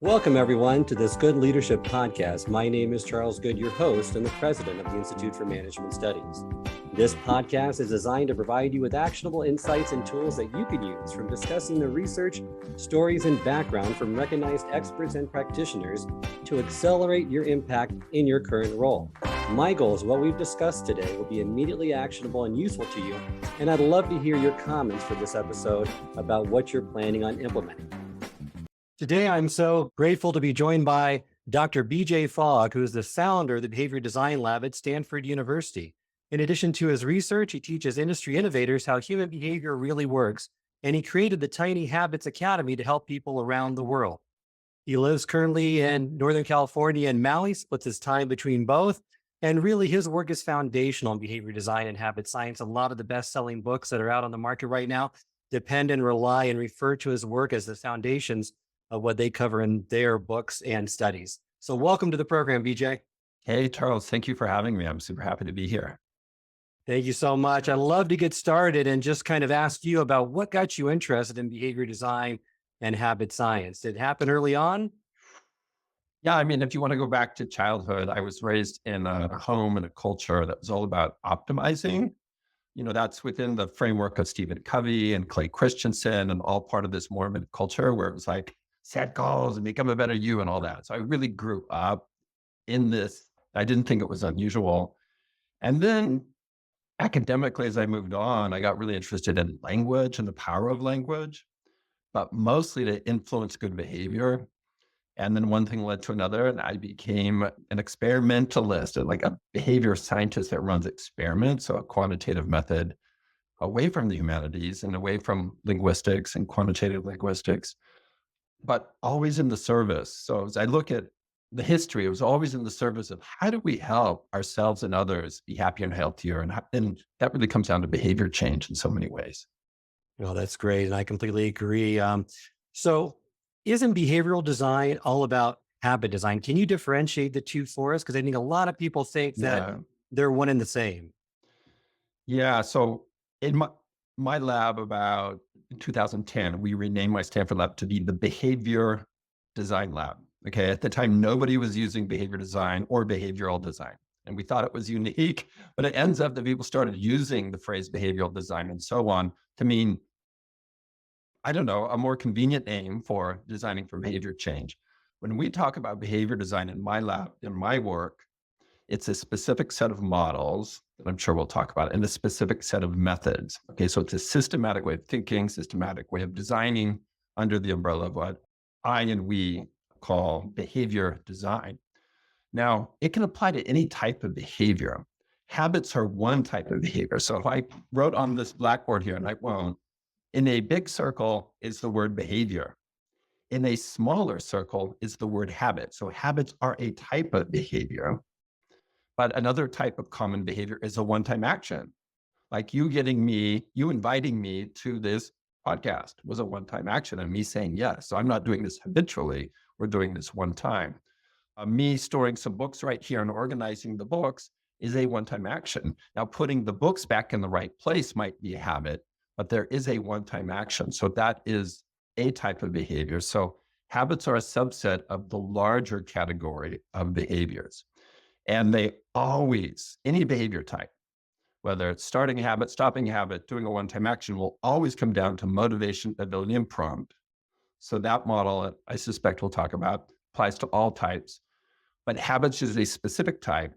Welcome, everyone, to this Good Leadership Podcast. My name is Charles Good, your host and the president of the Institute for Management Studies. This podcast is designed to provide you with actionable insights and tools that you can use from discussing the research, stories, and background from recognized experts and practitioners to accelerate your impact in your current role. My goal is what we've discussed today will be immediately actionable and useful to you, and I'd love to hear your comments for this episode about what you're planning on implementing. Today, I'm so grateful to be joined by Dr. BJ Fogg, who is the founder of the Behavior Design Lab at Stanford University. In addition to his research, he teaches industry innovators how human behavior really works, and he created the Tiny Habits Academy to help people around the world. He lives currently in Northern California and Maui, splits his time between both, and really his work is foundational in behavior design and habit science. A lot of the best-selling books that are out on the market right now depend and rely and refer to his work as the foundations of what they cover in their books and studies. So welcome to the program, BJ. Hey, Charles, thank you for having me. I'm super happy to be here. Thank you so much. I'd love to get started and just kind of ask you about what got you interested in behavior design and habit science. Did it happen early on? Yeah, I mean, if you want to go back to childhood, I was raised in a home and a culture that was all about optimizing. That's within the framework of Stephen Covey and Clay Christensen and all part of this Mormon culture where it was like, set goals and become a better you and all that. So I really grew up in this. I didn't think it was unusual. And then academically, as I moved on, I got really interested in language and the power of language, but mostly to influence good behavior. And then one thing led to another, and I became an experimentalist, like a behavior scientist that runs experiments, so a quantitative method away from the humanities and away from linguistics and quantitative linguistics, but always in the service. So as I look at the history, it was always in the service of how do we help ourselves and others be happier and healthier? And that really comes down to behavior change in so many ways. Well, that's great. And I completely agree. So isn't behavioral design all about habit design? Can you differentiate the two for us? Because I think a lot of people think that they're one and the same. Yeah. So in my lab about 2010, we renamed my Stanford lab to be the Behavior Design Lab. Okay. At the time, nobody was using behavior design or behavioral design. And we thought it was unique, but it ends up that people started using the phrase behavioral design and so on to mean, I don't know, a more convenient name for designing for behavior change. When we talk about behavior design in my lab, in my work, it's a specific set of models that I'm sure we'll talk about and a specific set of methods. Okay, so it's a systematic way of thinking, systematic way of designing under the umbrella of what I and we call behavior design. Now, it can apply to any type of behavior. Habits are one type of behavior. So if I wrote on this blackboard here, and I won't, in a big circle is the word behavior. In a smaller circle is the word habit. So habits are a type of behavior. But another type of common behavior is a one-time action. Like you inviting me to this podcast was a one-time action and me saying yes. So I'm not doing this habitually. We're doing this one time. Me storing some books right here and organizing the books is a one-time action. Now, putting the books back in the right place might be a habit, but there is a one-time action. So that is a type of behavior. So habits are a subset of the larger category of behaviors. And they always, any behavior type, whether it's starting a habit, stopping a habit, doing a one-time action, will always come down to motivation, ability, and prompt. So that model, I suspect we'll talk about, applies to all types. But habits is a specific type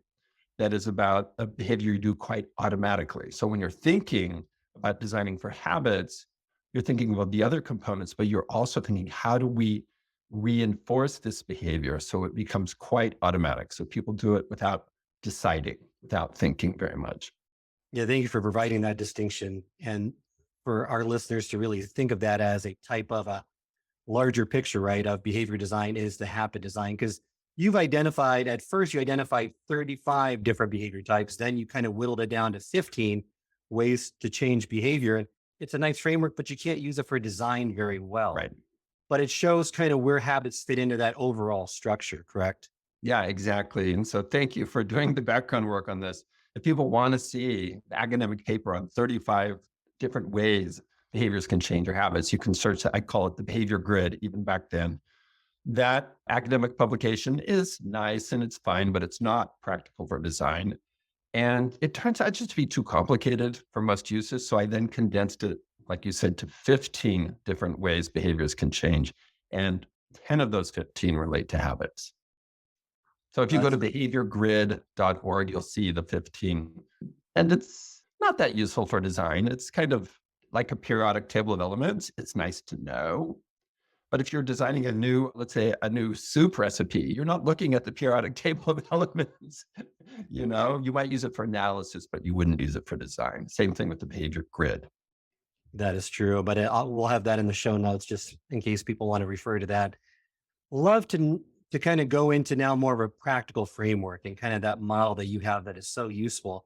that is about a behavior you do quite automatically. So when you're thinking about designing for habits, you're thinking about the other components, but you're also thinking, how do we reinforce this behavior so it becomes quite automatic? So people do it without deciding, without thinking very much. Yeah, thank you for providing that distinction. And for our listeners to really think of that as a type of a larger picture, right, of behavior design is the habit design. Because you identified 35 different behavior types. Then you kind of whittled it down to 15 ways to change behavior. And it's a nice framework, but you can't use it for design very well. Right. But it shows kind of where habits fit into that overall structure, correct? Yeah, exactly. And so thank you for doing the background work on this. If people want to see the academic paper on 35 different ways behaviors can change your habits, you can search, I call it the behavior grid, even back then. that academic publication is nice and it's fine, but it's not practical for design. And it turns out just to be too complicated for most uses. So I then condensed it, like you said, to 15 different ways behaviors can change. And 10 of those 15 relate to habits. So if you go That's to behaviorgrid.org, you'll see the 15. And it's not that useful for design. It's kind of like a periodic table of elements. It's nice to know. But if you're designing a new, let's say a new soup recipe, you're not looking at the periodic table of elements. You might use it for analysis, but you wouldn't use it for design. Same thing with the behavior grid. that is true, but we'll have that in the show notes just in case people want to refer to that. Love to kind of go into now more of a practical framework and kind of that model that you have that is so useful.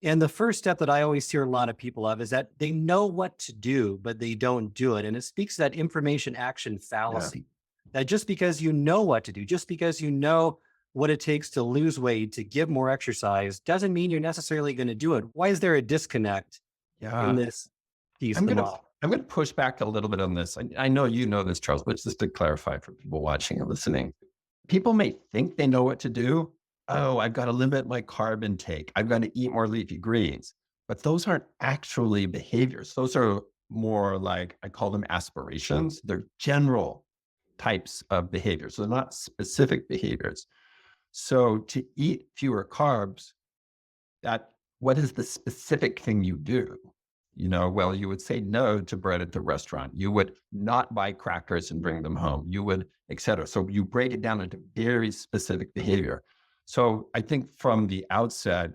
And the first step that I always hear a lot of people of is that they know what to do, but they don't do it. And it speaks to that information action Yeah. fallacy, that just because you know what to do, just because you know what it takes to lose weight, to give more exercise, doesn't mean you're necessarily going to do it. Why is there a disconnect in Yeah. this piece I'm of the gonna model? I'm gonna push back a little bit on this. I know you know this, Charles, but just to clarify for people watching and listening, people may think they know what to do. Oh, I've got to limit my carb intake. I've got to eat more leafy greens. But those aren't actually behaviors. Those are more like I call them aspirations. They're general types of behaviors. They're not specific behaviors. So to eat fewer carbs, that what is the specific thing you do? Well, you would say no to bread at the restaurant. You would not buy crackers and bring them home. You would, et cetera. So you break it down into very specific behavior. So I think from the outset,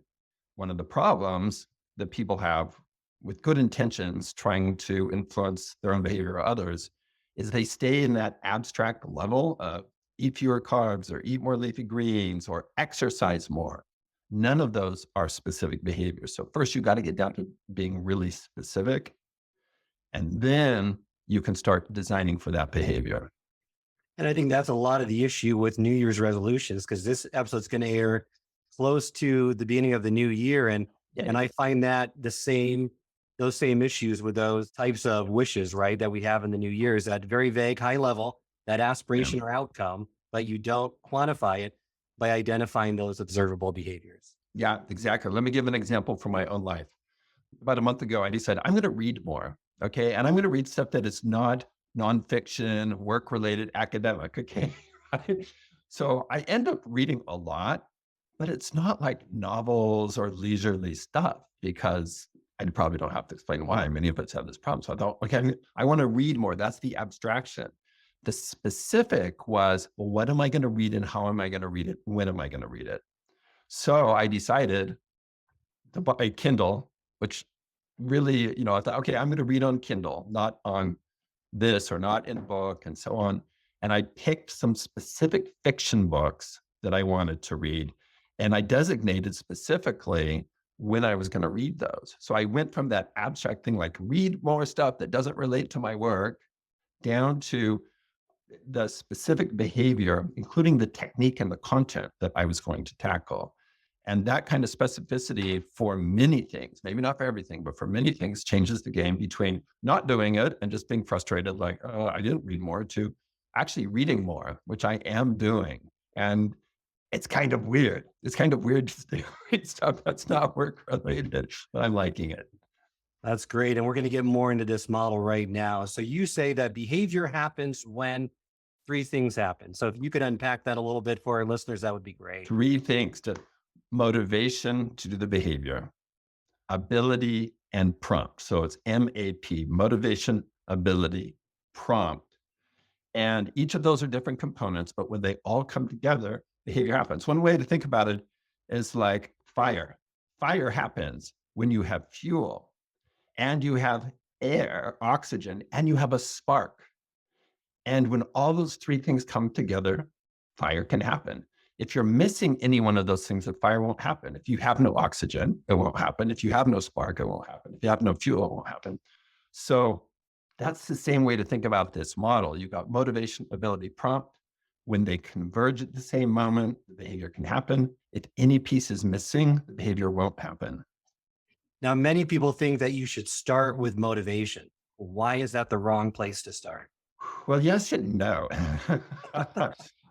one of the problems that people have with good intentions trying to influence their own behavior or others is they stay in that abstract level of eat fewer carbs or eat more leafy greens or exercise more. None of those are specific behaviors. So first you got to get down to being really specific, and then you can start designing for that behavior. And I think that's a lot of the issue with New Year's resolutions, because this episode's going to air close to the beginning of the new year. And Yeah. I find that those same issues with those types of wishes, right, that we have in the new year is that very vague, high level, that Yeah. aspiration or outcome, but you don't quantify it by identifying those observable behaviors. Yeah, exactly. Let me give an example from my own life. About a month ago, I decided I'm going to read more. Okay. And I'm going to read stuff that is not nonfiction, work related, academic. Okay. Right? So I end up reading a lot, but it's not like novels or leisurely stuff because I probably don't have to explain why many of us have this problem. So I thought, okay, I want to read more. That's the abstraction. The specific was, well, what am I going to read and how am I going to read it? When am I going to read it? So I decided to buy a Kindle, which really, I thought, okay, I'm going to read on Kindle, not on this or not in a book and so on. And I picked some specific fiction books that I wanted to read. And I designated specifically when I was going to read those. So I went from that abstract thing, like read more stuff that doesn't relate to my work, down to the specific behavior, including the technique and the content that I was going to tackle. And that kind of specificity for many things, maybe not for everything, but for many things, changes the game between not doing it and just being frustrated, like, oh, I didn't read more, to actually reading more, which I am doing. And it's kind of weird. It's kind of weird to read stuff that's not work related, but I'm liking it. That's great. And we're going to get more into this model right now. So you say that behavior happens when three things happen. So if you could unpack that a little bit for our listeners, that would be great. Three things: to motivation to do the behavior, ability, and prompt. So it's MAP, motivation, ability, prompt. And each of those are different components, but when they all come together, behavior happens. One way to think about it is like fire. Fire happens when you have fuel and you have air, oxygen, and you have a spark. And when all those three things come together, fire can happen. If you're missing any one of those things, the fire won't happen. If you have no oxygen, it won't happen. If you have no spark, it won't happen. If you have no fuel, it won't happen. So that's the same way to think about this model. You've got motivation, ability, prompt. When they converge at the same moment, the behavior can happen. If any piece is missing, the behavior won't happen. Now, many people think that you should start with motivation. Why is that the wrong place to start? Well, yes and no.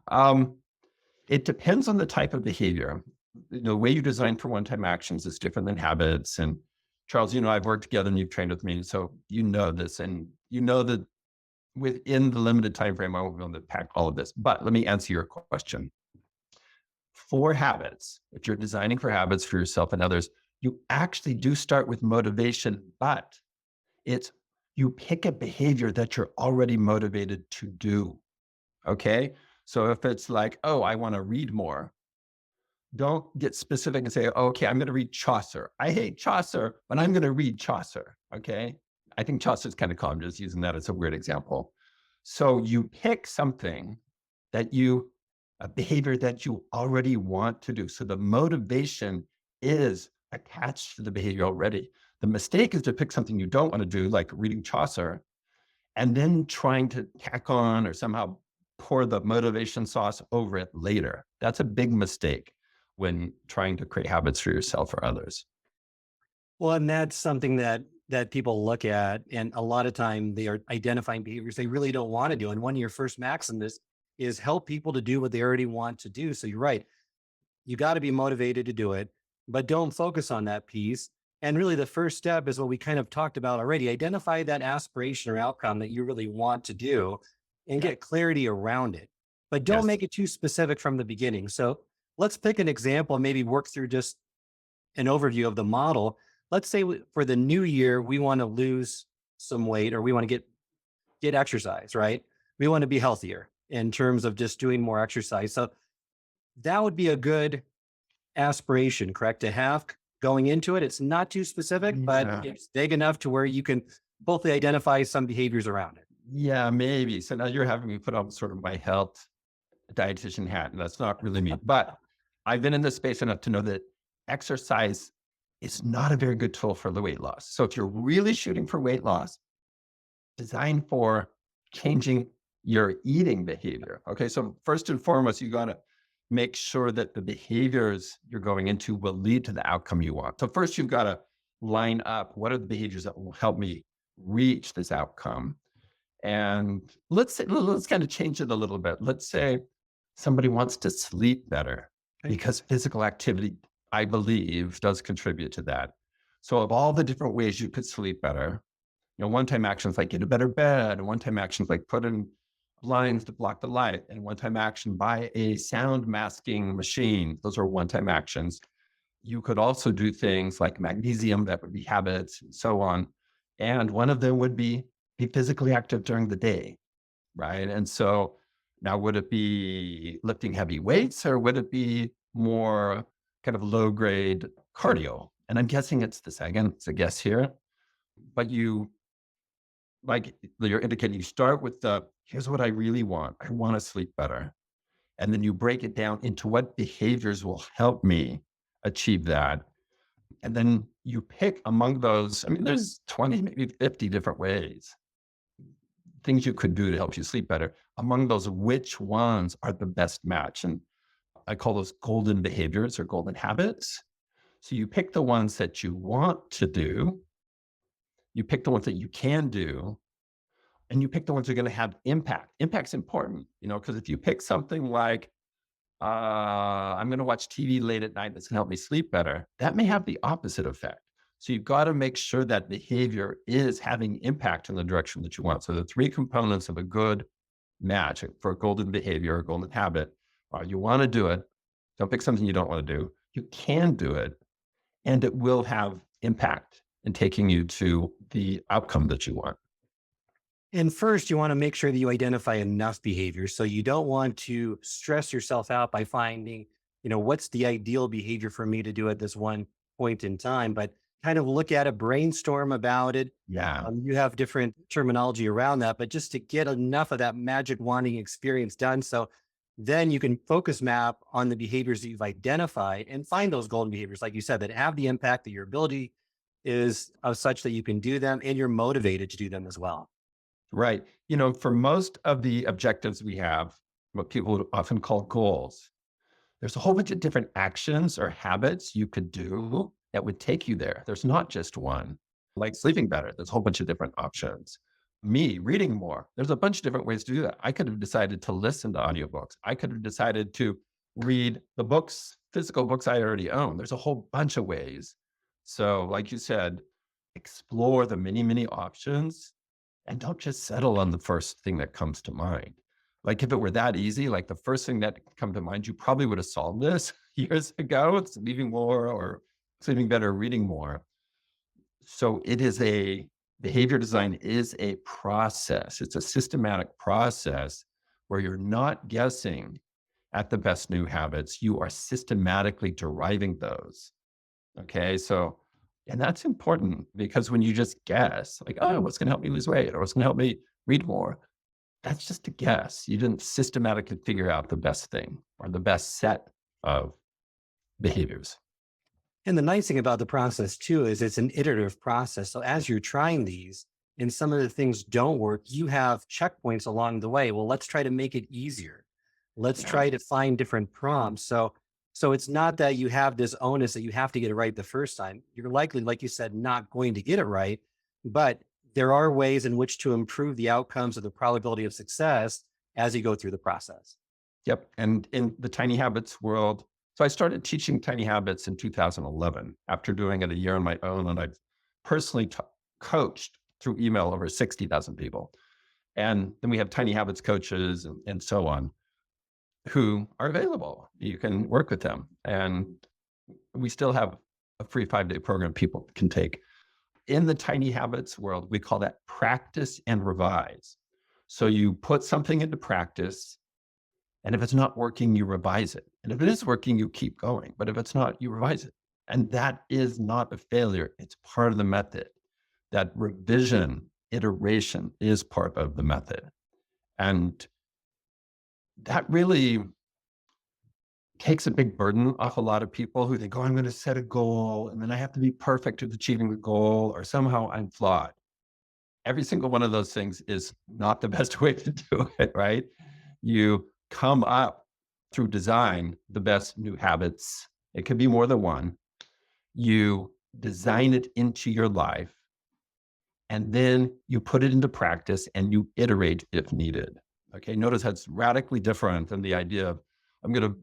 um, it depends on the type of behavior. The way you design for one-time actions is different than habits. And Charles, I've worked together and you've trained with me, so you know this, and you know that within the limited time frame, I won't be able to pack all of this. But let me answer your question. For habits, if you're designing for habits for yourself and others, you actually do start with motivation, but it's you pick a behavior that you're already motivated to do. Okay. So if it's like, oh, I want to read more, don't get specific and say, oh, okay, I'm going to read Chaucer. I hate Chaucer, but I'm going to read Chaucer. Okay. I think Chaucer's kind of cool. I'm just using that as a weird example. So you pick something that a behavior that you already want to do. So the motivation is attached to the behavior already. The mistake is to pick something you don't want to do, like reading Chaucer, and then trying to tack on or somehow pour the motivation sauce over it later. That's a big mistake when trying to create habits for yourself or others. Well, and that's something that people look at, and a lot of time they are identifying behaviors they really don't want to do. And one of your first maxims is help people to do what they already want to do. So you're right. You got to be motivated to do it, but don't focus on that piece. And really, the first step is what we kind of talked about already. Identify that aspiration or outcome that you really want to do and Yeah. get clarity around it. But don't Yes. make it too specific from the beginning. So let's pick an example, and maybe work through just an overview of the model. Let's say for the new year, we want to lose some weight or we want to get exercise, right? We want to be healthier in terms of just doing more exercise. So that would be a good aspiration, correct? To have going into it. It's not too specific, but Yeah. it's big enough to where you can both identify some behaviors around it. Yeah, maybe. So now you're having me put on sort of my health dietitian hat, and that's not really me. But I've been in this space enough to know that exercise is not a very good tool for the weight loss. So if you're really shooting for weight loss, design for changing your eating behavior. Okay. So first and foremost, you got to make sure that the behaviors you're going into will lead to the outcome you want. So first you've got to line up what are the behaviors that will help me reach this outcome. And let's kind of change it a little bit. Let's say somebody wants to sleep better Okay. because physical activity, I believe, does contribute to that. So of all the different ways you could sleep better, one-time actions like get a better bed, and one-time actions like put in blinds to block the light, and one-time action buy a sound masking machine. Those are one-time actions. You could also do things like magnesium, that would be habits, and so on. And one of them would be physically active during the day, right? And so now would it be lifting heavy weights or would it be more kind of low grade cardio? And I'm guessing it's the second, it's a guess here, but like you're indicating, you start with here's what I really want. I want to sleep better. And then you break it down into what behaviors will help me achieve that. And then you pick among those. I mean, there's 20, maybe 50 different ways, things you could do to help you sleep better. Among those, which ones are the best match? And I call those golden behaviors or golden habits. So you pick the ones that you want to do, you pick the ones that you can do, and you pick the ones that are going to have impact. Impact's important, because if you pick something like, I'm going to watch TV late at night that's going to help me sleep better, that may have the opposite effect. So you've got to make sure that behavior is having impact in the direction that you want. So the three components of a good match for a golden behavior, a golden habit, are you want to do it. Don't pick something you don't want to do. You can do it, and it will have impact in taking you to the outcome that you want. And first, you want to make sure that you identify enough behaviors. So you don't want to stress yourself out by finding, what's the ideal behavior for me to do at this one point in time, but kind of look at it, brainstorm about it. Yeah. You have different terminology around that, but just to get enough of that magic wanding experience done. So then you can focus map on the behaviors that you've identified and find those golden behaviors, like you said, that have the impact that your ability is of such that you can do them and you're motivated to do them as well. Right. For most of the objectives we have, what people would often call goals, there's a whole bunch of different actions or habits you could do that would take you there. There's not just one. Like sleeping better, there's a whole bunch of different options. me reading more. There's a bunch of different ways to do that. I could have decided to listen to audiobooks. I could have decided to read the books, physical books I already own. There's a whole bunch of ways. So, like you said, explore the many, many options and don't just settle on the first thing that comes to mind. Like if it were that easy, like the first thing that come to mind, you probably would have solved this years ago. It's sleeping more or sleeping better, reading more. So behavior design is a process. It's a systematic process where you're not guessing at the best new habits. You are systematically deriving those. Okay. So, and that's important because when you just guess, like, oh, what's going to help me lose weight or what's going to help me read more, that's just a guess. You didn't systematically figure out the best thing or the best set of behaviors. And the nice thing about the process too is it's an iterative process. So as you're trying these and some of the things don't work, you have checkpoints along the way. Well, let's try to make it easier. Let's Yeah. try to find different prompts. So it's not that you have this onus that you have to get it right the first time. You're likely, like you said, not going to get it right, but there are ways in which to improve the outcomes or the probability of success as you go through the process. Yep. And in the tiny habits world, so I started teaching tiny habits in 2011 after doing it a year on my own. And I've personally coached through email over 60,000 people. And then we have tiny habits coaches and so on who are available. You can work with them. And we still have a free 5-day program people can take. In the tiny habits world, we call that practice and revise. So you put something into practice, and if it's not working, you revise it. And if it is working, you keep going. But if it's not, you revise it. And that is not a failure. It's part of the method. That revision, iteration is part of the method. And that really takes a big burden off a lot of people who think, oh, I'm going to set a goal and then I have to be perfect at achieving the goal or somehow I'm flawed. Every single one of those things is not the best way to do it, right? You come up through design the best new habits. It could be more than one. You design it into your life and then you put it into practice and you iterate if needed. Okay, notice that's radically different than the idea of I'm going to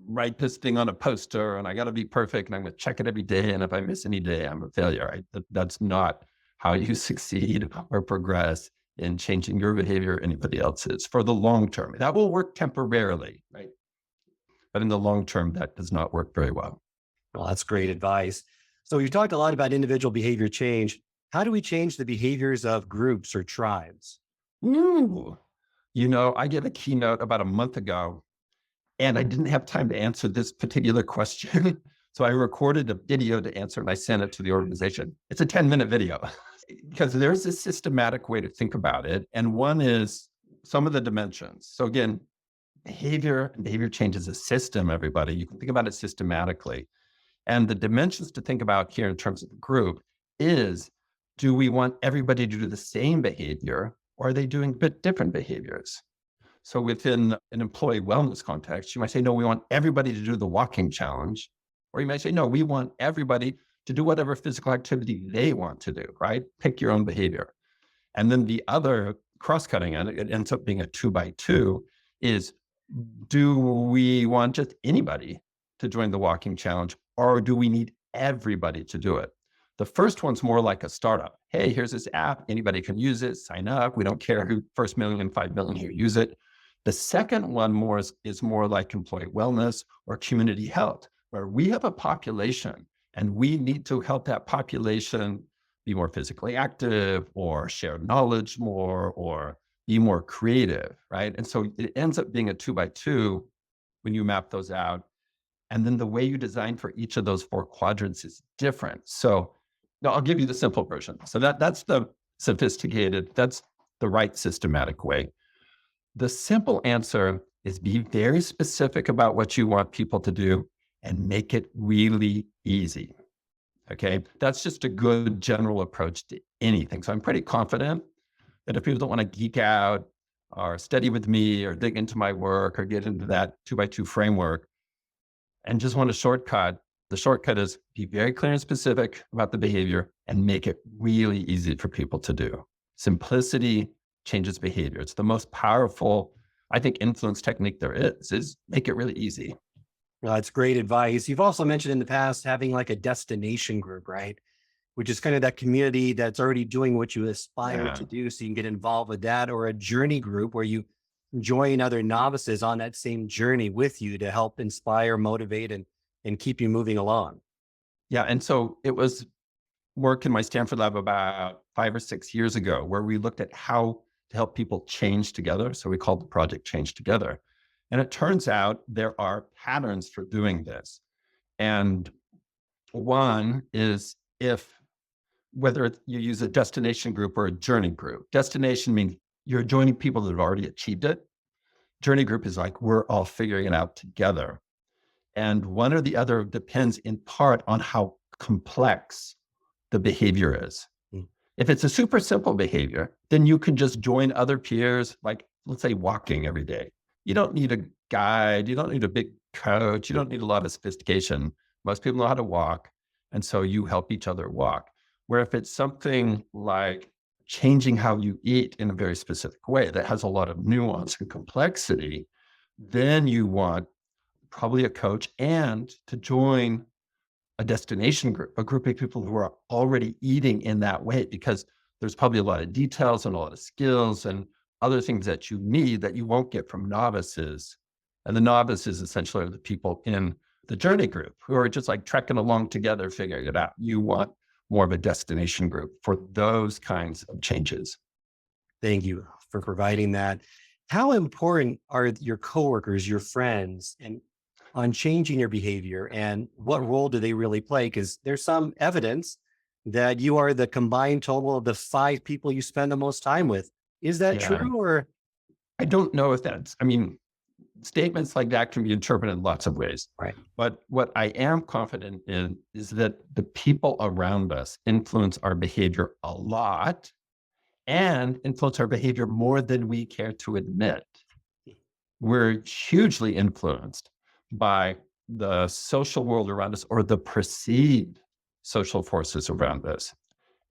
write this thing on a poster and I got to be perfect and I'm going to check it every day. And if I miss any day, I'm a failure. Right? That's not how you succeed or progress in changing your behavior or anybody else's for the long term. That will work temporarily, right? But in the long term, that does not work very well. Well, that's great advice. So we've talked a lot about individual behavior change. How do we change the behaviors of groups or tribes? Ooh. I gave a keynote about a month ago and I didn't have time to answer this particular question. So I recorded a video to answer and I sent it to the organization. It's a 10-minute video because there's a systematic way to think about it. And one is some of the dimensions. So again, behavior change is a system, everybody. You can think about it systematically. And the dimensions to think about here in terms of the group is, do we want everybody to do the same behavior or are they doing a bit different behaviors? So within an employee wellness context, you might say, no, we want everybody to do the walking challenge. Or you might say, no, we want everybody to do whatever physical activity they want to do, right? Pick your own behavior. And then the other cross-cutting, and it ends up being a 2x2, is do we want just anybody to join the walking challenge or do we need everybody to do it? The first one's more like a startup. Hey, here's this app. Anybody can use it. Sign up. We don't care who first million, 5 million here use it. The second one is more like employee wellness or community health, where we have a population and we need to help that population be more physically active or share knowledge more or be more creative, right? And so it ends up being a 2x2 when you map those out. And then the way you design for each of those 4 quadrants is different. So now I'll give you the simple version. So that's the sophisticated, that's the right systematic way. The simple answer is be very specific about what you want people to do and make it really easy. Okay. That's just a good general approach to anything. So I'm pretty confident that if people don't want to geek out or study with me or dig into my work or get into that 2x2 framework and just want a shortcut, the shortcut is be very clear and specific about the behavior and make it really easy for people to do. Simplicity changes behavior. It's the most powerful, I think, influence technique there is make it really easy. That's great advice. You've also mentioned in the past having like a destination group, right? Which is kind of that community that's already doing what you aspire Yeah. to do. So you can get involved with that, or a journey group where you join other novices on that same journey with you to help inspire, motivate, and keep you moving along. Yeah. And so it was work in my Stanford lab about 5 or 6 years ago, where we looked at how to help people change together. So we called the project Change Together. And it turns out there are patterns for doing this. And one is whether you use a destination group or a journey group. Destination means you're joining people that have already achieved it. Journey group is like, we're all figuring it out together. And one or the other depends in part on how complex the behavior is. Mm. If it's a super simple behavior, then you can just join other peers, like let's say walking every day. You don't need a guide. You don't need a big coach. You don't need a lot of sophistication. Most people know how to walk. And so you help each other walk. Where if it's something like changing how you eat in a very specific way that has a lot of nuance and complexity, then you want probably a coach and to join a destination group, a group of people who are already eating in that way, because there's probably a lot of details and a lot of skills and other things that you need that you won't get from novices. And the novices essentially are the people in the journey group who are just like trekking along together, figuring it out. You want more of a destination group for those kinds of changes. Thank you for providing that. How important are your coworkers, your friends, and on changing your behavior, and what role do they really play? Because there's some evidence that you are the combined total of the five people you spend the most time with. Is that Yeah. true? Or I don't know if I mean, statements like that can be interpreted in lots of ways. right? But what I am confident in is that the people around us influence our behavior a lot and influence our behavior more than we care to admit. We're hugely influenced by the social world around us or the perceived social forces around us.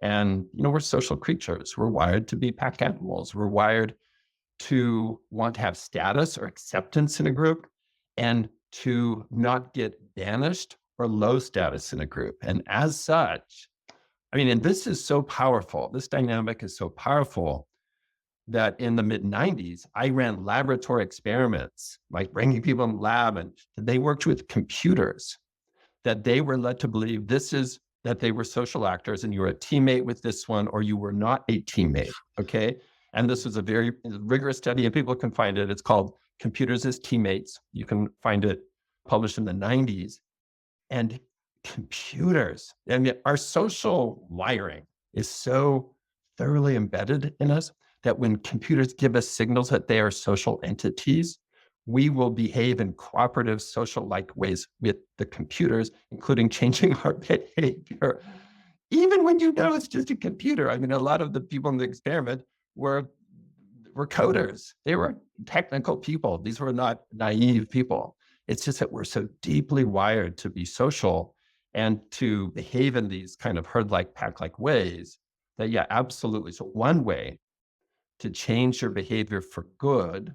And, we're social creatures. We're wired to be pack animals. We're wired to want to have status or acceptance in a group and to not get banished or low status in a group. And as such, and this is so powerful. This dynamic is so powerful that in the mid 90s, I ran laboratory experiments, like bringing people in the lab, and they worked with computers that they were led to believe that they were social actors and you were a teammate with this one or you were not a teammate. Okay. And this was a very rigorous study and people can find it. It's called Computers as Teammates. You can find it published in the 90s. And computers, our social wiring is so thoroughly embedded in us that when computers give us signals that they are social entities, we will behave in cooperative social-like ways with the computers, including changing our behavior. Even when it's just a computer. A lot of the people in the experiment were coders. They were technical people. These were not naive people. It's just that we're so deeply wired to be social and to behave in these kind of herd-like, pack-like ways that, yeah, absolutely. So one way to change your behavior for good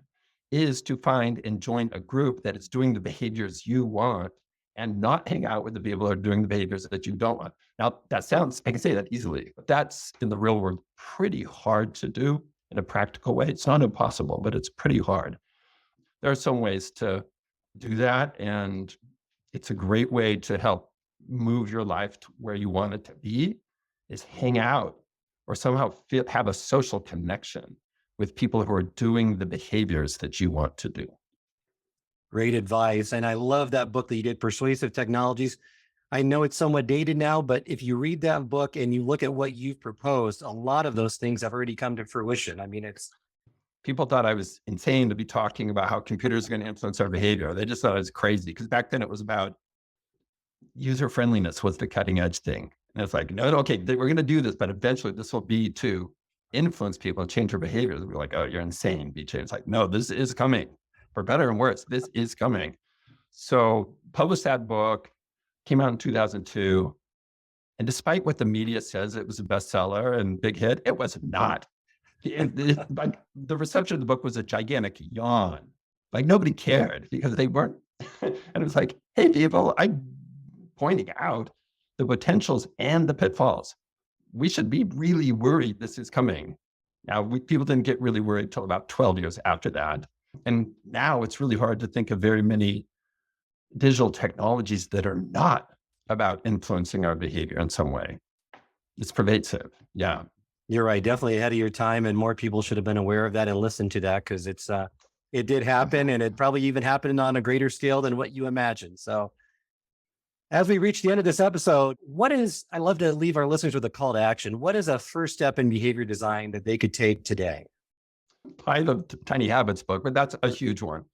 is to find and join a group that is doing the behaviors you want and not hang out with the people who are doing the behaviors that you don't want. Now, I can say that easily, but that's in the real world pretty hard to do in a practical way. It's not impossible, but it's pretty hard. There are some ways to do that, and it's a great way to help move your life to where you want it to be, is hang out or somehow have a social connection with people who are doing the behaviors that you want to do. Great advice. And I love that book that you did, Persuasive Technologies. I know it's somewhat dated now, but if you read that book and you look at what you've proposed, a lot of those things have already come to fruition. It's People thought I was insane to be talking about how computers are going to influence our behavior. They just thought I was crazy because back then it was about user friendliness was the cutting edge thing. And it's like, no, okay, we're going to do this, but eventually this will be to influence people and change their behaviors. We're like, oh, you're insane, BJ. It's like, no, this is coming for better and worse. This is coming. So published that book, came out in 2002. And despite what the media says, it was a bestseller and big hit, it was not. Like the reception of the book was a gigantic yawn. Like nobody cared because they weren't. And it was like, hey, people, I'm pointing out the potentials and the pitfalls. We should be really worried this is coming. Now, people didn't get really worried until about 12 years after that. And now it's really hard to think of very many digital technologies that are not about influencing our behavior in some way. It's pervasive. Yeah. You're right. Definitely ahead of your time, and more people should have been aware of that and listened to that, because it did happen, and it probably even happened on a greater scale than what you imagined. So as we reach the end of this episode, I love to leave our listeners with a call to action. What is a first step in behavior design that they could take today? Buy the Tiny Habits book, but that's a huge one.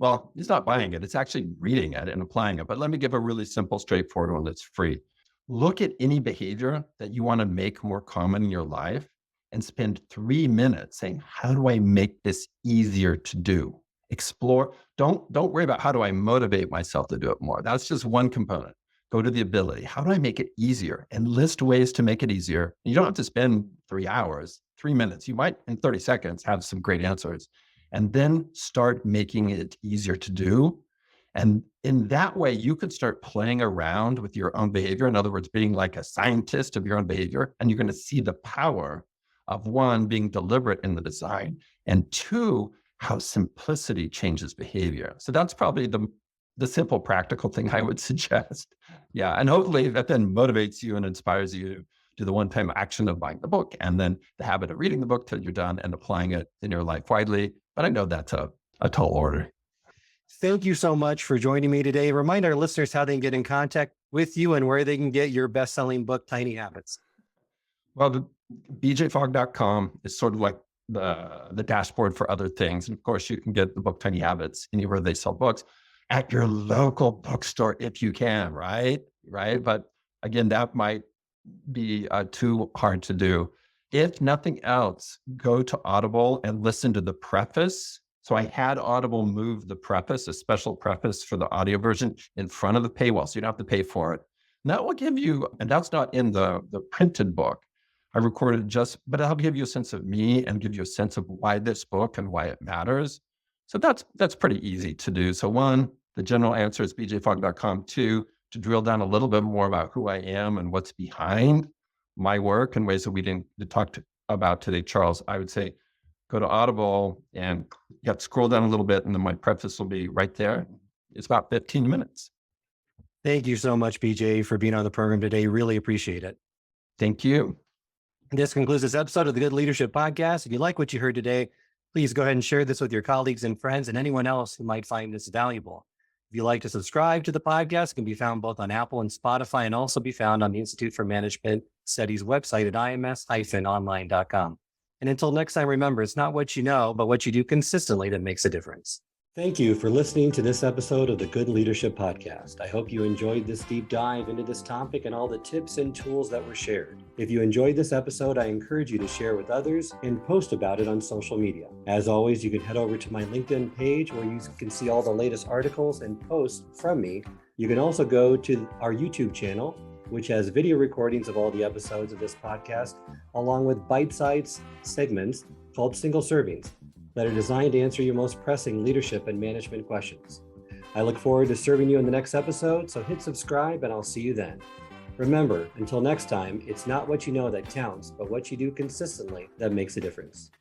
Well, it's not buying it. It's actually reading it and applying it. But let me give a really simple, straightforward one that's free. Look at any behavior that you want to make more common in your life and spend 3 minutes saying, how do I make this easier to do? Explore. Don't worry about how do I motivate myself to do it more. That's just one component. Go to the ability. How do I make it easier? And list ways to make it easier. You don't have to spend 3 hours, 3 minutes. You might, in 30 seconds, have some great answers. And then start making it easier to do. And in that way, you could start playing around with your own behavior. In other words, being like a scientist of your own behavior. And you're going to see the power of one, being deliberate in the design, and two, how simplicity changes behavior. So that's probably the simple, practical thing I would suggest. Yeah. And hopefully that then motivates you and inspires you to do the one-time action of buying the book, and then the habit of reading the book till you're done and applying it in your life widely. But I know that's a tall order. Thank you so much for joining me today. Remind our listeners how they can get in contact with you and where they can get your best-selling book, Tiny Habits. Well, the bjfogg.com is sort of like the dashboard for other things. And of course, you can get the book Tiny Habits anywhere they sell books, at your local bookstore if you can, right? Right. But again, that might be too hard to do. If nothing else, go to Audible and listen to the preface. So I had Audible move the preface, a special preface for the audio version, in front of the paywall, so you don't have to pay for it. And that will give you, and that's not in the printed book. I recorded but I'll give you a sense of me and give you a sense of why this book and why it matters. So that's pretty easy to do. So one, the general answer is bjfogg.com. Two, to drill down a little bit more about who I am and what's behind my work in ways that we didn't talk about today, Charles, I would say go to Audible and scroll down a little bit, and then my preface will be right there. It's about 15 minutes. Thank you so much, BJ, for being on the program today. Really appreciate it. Thank you. This concludes this episode of the Good Leadership Podcast. If you like what you heard today, please go ahead and share this with your colleagues and friends and anyone else who might find this valuable. If you'd like to subscribe to the podcast, it can be found both on Apple and Spotify, and also be found on the Institute for Management Studies website at ims-online.com. And until next time, remember, it's not what you know, but what you do consistently that makes a difference. Thank you for listening to this episode of the Good Leadership Podcast. I hope you enjoyed this deep dive into this topic and all the tips and tools that were shared. If you enjoyed this episode, I encourage you to share with others and post about it on social media. As always, you can head over to my LinkedIn page where you can see all the latest articles and posts from me. You can also go to our YouTube channel, which has video recordings of all the episodes of this podcast, along with bite-sized segments called single servings that are designed to answer your most pressing leadership and management questions. I look forward to serving you in the next episode, so hit subscribe and I'll see you then. Remember, until next time, it's not what you know that counts, but what you do consistently that makes a difference.